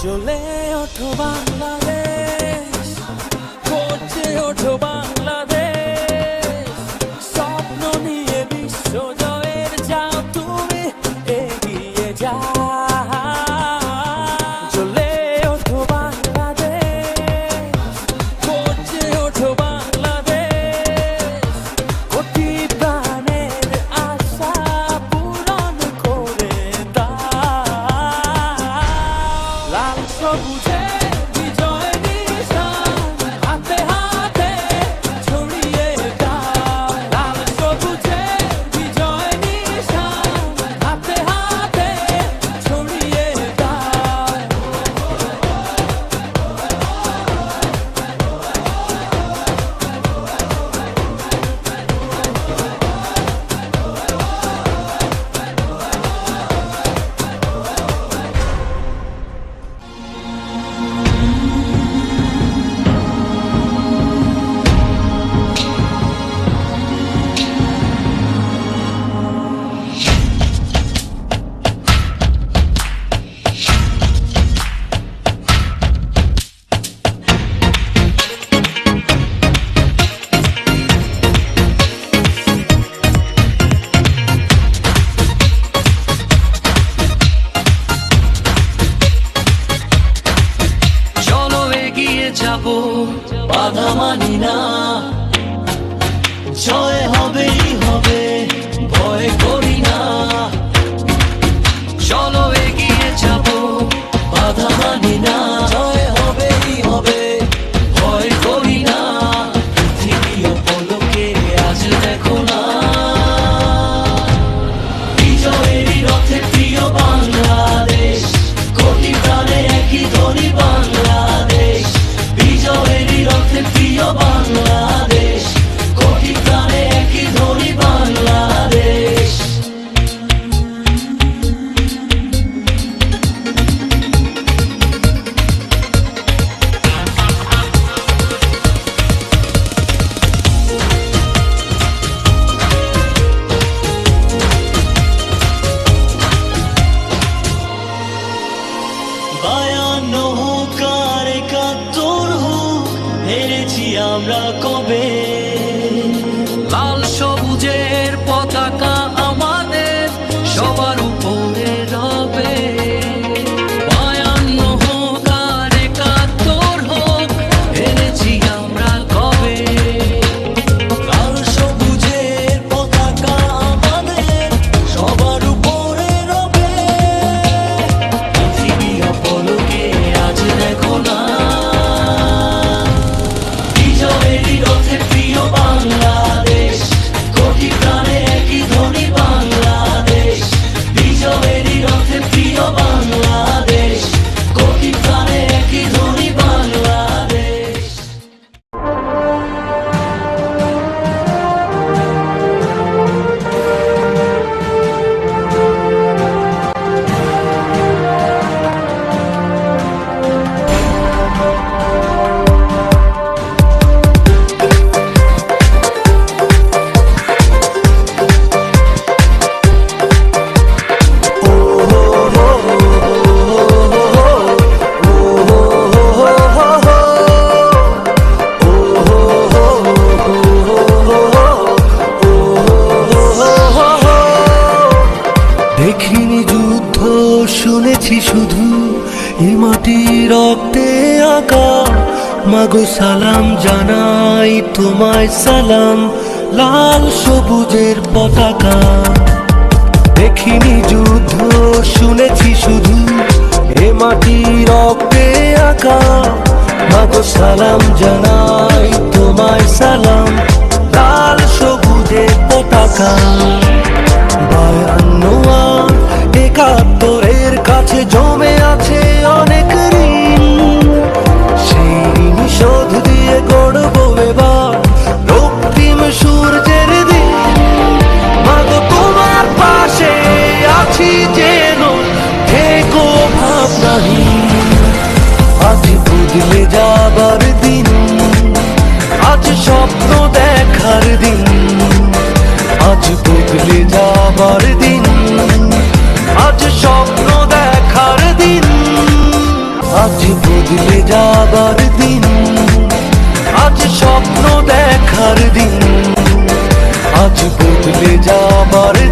জ্বলে ওঠো বাংলাদেশ, গর্জে ওঠো বাংলাদেশ, স্বপ্ন নিয়ে বিশ্ব জয়ের যাও তুমি এগিয়ে যাও। জ্বলে ওঠো বাংলাদেশ, গর্জে ওঠো বাংলাদেশ, কোটি প্রাণের আশা পূরণ করে দাও। লাল সবুজে বিজয় নিশান হাতে হাতে ছড়িয়ে দাও। লাল সবুজে বিজয় নিশান হাতে হাতে ছড়িয়ে দাও। চলো এগিয়ে যাব, বাধা মানি না, জয় হবেই হবে, ভয় করি না। চলো এগিয়ে যাব, বাধা মানি না, জয় হবেই হবে, ভয় করি না। পৃথিবী পলকে আজ দেখো না, বিজয়েরই রথে প্রিয় বাংলাদেশ, কোটি প্রাণে একই ধ্বনি বাংলাদেশ। বিজয়েরই রথে প্রিয় বাংলাদেশ, কোটি প্রাণে একই ধ্বনি বাংলাদেশ। বায়ান্ন হোক আর ৭১ হোক, হেরেছি আমরা কবে? লাল সবুজের পতাকা আমাদের সবার উপরে রবে। বায়ান্ন হোক আর ৭১ হোক, হেরেছি আমরা কবে? লাল সবুজের পতাকা আমাদের সবার উপরে রবে। পৃথিবী পলকে আজ দেখো না, বিজয়েরই রথে প্রিয় বাংলাদেশ, কোটি প্রাণে একই ধ্বনি বাংলাদেশ। বিজয়েরই রথে প্রিয় বাংলাদেশ, কোটি প্রাণে একই ধ্বনি বাংলাদেশ। দেখিনি যুদ্ধ, শুনেছি শুধু এ মাটি রক্তে আঁকা। মাগো সালাম জানাই তোমায় সালাম, লাল সবুজের পতাকা। দেখিনি যুদ্ধ, শুনেছি শুধু এ মাটি রক্তে আঁকা। মাগো সালাম জানাই তোমায় সালাম, লাল সবুজের পতাকা। ৫২ আর ৭১ কাছে জমে আছে অনেক ঋণ, সেই ঋণ শোধ দিয়ে গড়ব এবার রক্তিম সূর্যের দিন। মাগো তোমার পাশে আছি যেন, থেকো ভাবনাহীন। আজ বদলে যাবার দিন, আজ স্বপ্ন দেখার দিন। আজ বদলে যাবার দিন, আজ স্বপ্ন দেখার দিন। বদলে যাবার দিন, আজ স্বপ্ন দেখার দিন, আজ বদলে যাবার